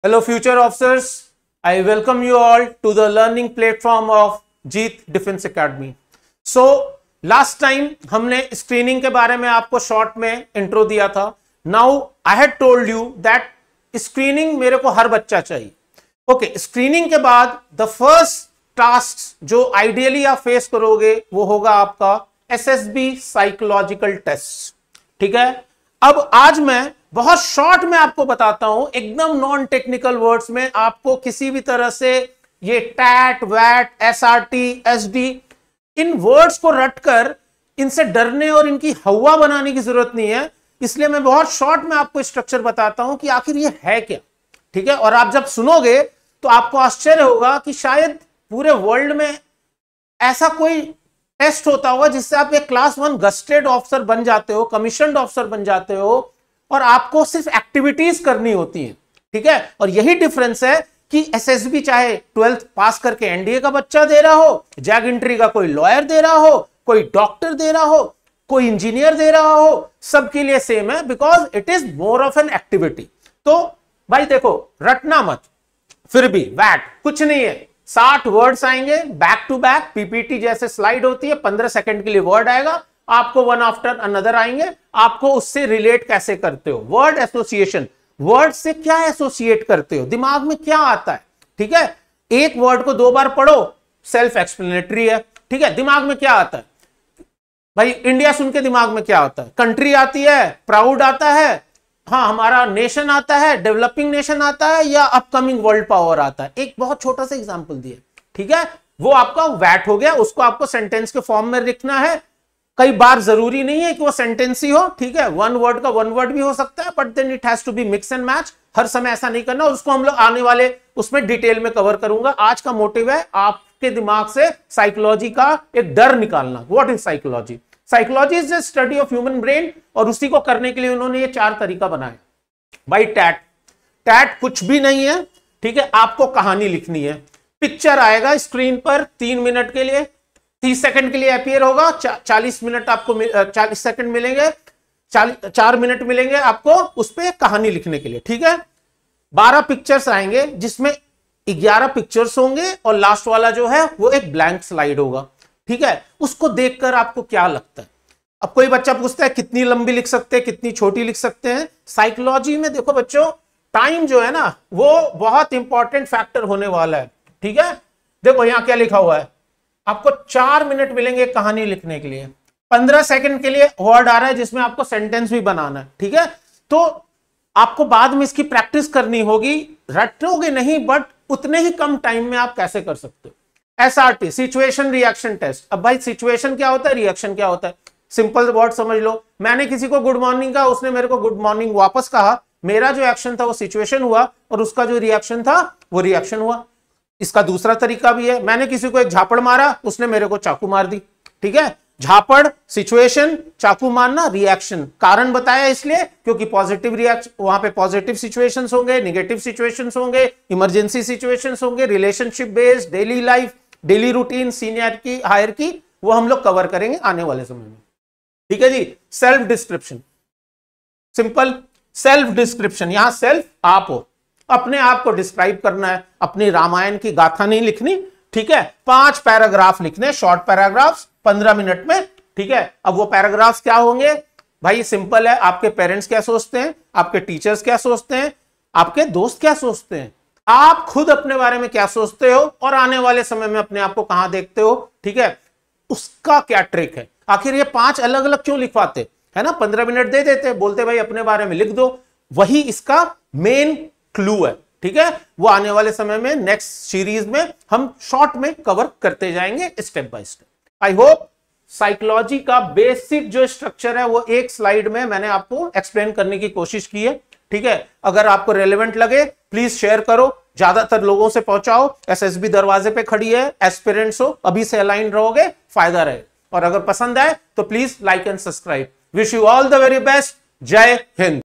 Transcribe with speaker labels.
Speaker 1: Hello future officers, I welcome you all to the learning platform of Jeet defence academy. So last time हमने screening के बारे में आपको short में intro दिया था। Now I had told you that screening मेरे को हर बच्चा चाहिए। ओके, स्क्रीनिंग के बाद द फर्स्ट टास्क जो आइडियली आप फेस करोगे वो होगा आपका एसएसबी साइकोलॉजिकल टेस्ट। ठीक है, अब आज मैं बहुत शॉर्ट में आपको बताता हूं, एकदम नॉन टेक्निकल वर्ड्स में। आपको किसी भी तरह से ये टैट वैट एसआरटी एसडी इन वर्ड्स को रटकर इनसे डरने और इनकी हवा बनाने की जरूरत नहीं है। इसलिए मैं बहुत शॉर्ट में आपको स्ट्रक्चर बताता हूं कि आखिर ये है क्या। ठीक है, और आप जब सुनोगे तो आपको आश्चर्य होगा कि शायद पूरे वर्ल्ड में ऐसा कोई टेस्ट होता होगा जिससे आप एक क्लास 1 गस्टेड ऑफिसर बन जाते हो, कमीशन्ड ऑफिसर बन जाते हो और आपको सिर्फ एक्टिविटीज करनी होती है। ठीक है, और यही डिफरेंस है कि एसएसबी चाहे 12th पास करके एनडीए का बच्चा दे रहा हो, जैग एंट्री का कोई लॉयर दे रहा हो, कोई डॉक्टर दे रहा हो, कोई इंजीनियर दे रहा हो, सबके लिए सेम है, because it is more of an activity. तो भाई देखो, रटना मत, फिर भी वैट कुछ नहीं है। 60 वर्ड्स आएंगे बैक टू बैक, पीपीटी जैसे स्लाइड होती है, 15 सेकंड के लिए वर्ड आएगा, आपको वन आफ्टर अनदर आएंगे। आपको उससे रिलेट कैसे करते हो, वर्ड एसोसिएशन, वर्ड से क्या एसोसिएट करते हो, दिमाग में क्या आता है। ठीक है, एक वर्ड को 2 बार पढ़ो, सेल्फ एक्सप्लेनेटरी है। ठीक है, दिमाग में क्या आता है भाई, इंडिया सुन के दिमाग में क्या आता है, कंट्री आती है, प्राउड आता है, हाँ हमारा नेशन आता है, डेवलपिंग नेशन आता है, या अपकमिंग वर्ल्ड पावर आता है। एक बहुत छोटा सा एग्जांपल दिया। ठीक है, वो आपका वैट हो गया, उसको आपको सेंटेंस के फॉर्म में लिखना है। कई बार जरूरी नहीं है कि वो सेंटेंस ही हो। ठीक है, 1 वर्ड का 1 वर्ड भी हो सकता है, but then it has to be mix and match. हर समय ऐसा नहीं करना, उसको हम लोग आने वाले उसमें डिटेल में कवर करूंगा। आज का मोटिव है आपके दिमाग से साइकोलॉजी का एक डर निकालना। What is psychology? Psychology is the study of human brain, और उसी को करने के लिए उन्होंने ये 4 तरीका बनाया। भाई टैट कुछ भी नहीं है। ठीक है, आपको कहानी लिखनी है। पिक्चर आएगा स्क्रीन पर 3 मिनट के लिए, 30 सेकंड के लिए अपीयर होगा, 40 मिनट आपको 40 सेकंड मिलेंगे, 4 मिनट मिलेंगे आपको उस पर कहानी लिखने के लिए। ठीक है, 12 पिक्चर्स आएंगे जिसमें 11 पिक्चर्स होंगे और लास्ट वाला जो है वो एक ब्लैंक स्लाइड होगा। ठीक है, उसको देखकर आपको क्या लगता है? अब कोई बच्चा पूछता है कितनी लंबी लिख सकते हैं, कितनी छोटी लिख सकते हैं। साइकोलॉजी में देखो बच्चों, टाइम जो है ना वो बहुत इंपॉर्टेंट फैक्टर होने वाला है। ठीक है, देखो यहां क्या लिखा हुआ है, आपको 4 मिनट मिलेंगे कहानी लिखने के लिए, 15 सेकंड के लिए वर्ड आ रहा है जिसमें आपको सेंटेंस भी बनाना है। ठीक है, तो आपको बाद में इसकी प्रैक्टिस करनी होगी, रटोगे नहीं, बट उतने ही कम टाइम में आप कैसे कर सकते हो। SRT, situation reaction test. अब भाई सिचुएशन क्या होता है, रिएक्शन क्या होता है, सिंपल वर्ड समझ लो। मैंने किसी को गुड मॉर्निंग कहा, उसने मेरे को गुड मॉर्निंग वापस कहा, मेरा जो एक्शन था वो सिचुएशन हुआ और उसका जो रिएक्शन था वो रिएक्शन हुआ। इसका दूसरा तरीका भी है, मैंने किसी को एक झापड़ मारा, उसने मेरे को चाकू मार दी। ठीक है, झापड़ सिचुएशन, चाकू मारना रिएक्शन। कारण बताया इसलिए क्योंकि पॉजिटिव रिएक्शन, वहां पे पॉजिटिव सिचुएशंस होंगे, नेगेटिव सिचुएशंस होंगे, इमरजेंसी सिचुएशंस होंगे, relationship based, daily life, daily routine, senior की हायर की, वो हम लोग कवर करेंगे आने वाले समय में। ठीक है जी, self description, simple self description. यहां सेल्फ आप हो, अपने आप को डिस्क्राइब करना है, अपनी रामायण की गाथा नहीं लिखनी। ठीक है, 5 पैराग्राफ लिखने, शॉर्ट पैराग्राफ्स 15 मिनट में। ठीक है, अब वो पैराग्राफ्स क्या होंगे भाई, सिंपल है, आपके पेरेंट्स क्या सोचते हैं, आपके टीचर्स क्या सोचते हैं, आपके दोस्त क्या सोचते हैं, आप खुद अपने बारे में क्या सोचते हो और आने वाले समय में अपने आप को कहां देखते हो। ठीक है, उसका क्या ट्रिक है। आखिर ये 5 अलग अलग क्यों लिखवाते है ना, 15 मिनट दे देते, बोलते भाई अपने बारे में लिख दो। वही इसका मेन क्लू है। ठीक है, वो आने वाले समय में नेक्स्ट सीरीज में हम शॉर्ट में कवर करते जाएंगे step by step. I hope psychology का बेसिक जो स्ट्रक्चर है वो एक स्लाइड में मैंने आपको एक्सप्लेन करने की कोशिश की है। ठीक है, अगर आपको रेलेवेंट लगे प्लीज शेयर करो, ज्यादातर लोगों से पहुंचाओ। एसएसबी दरवाजे पे खड़ी है, एस्पिरेंट्स हो, अभी से अलाइन रहोगे, फायदा रहे। और अगर पसंद आए तो please like and subscribe. Wish you all the very best. जय हिंद।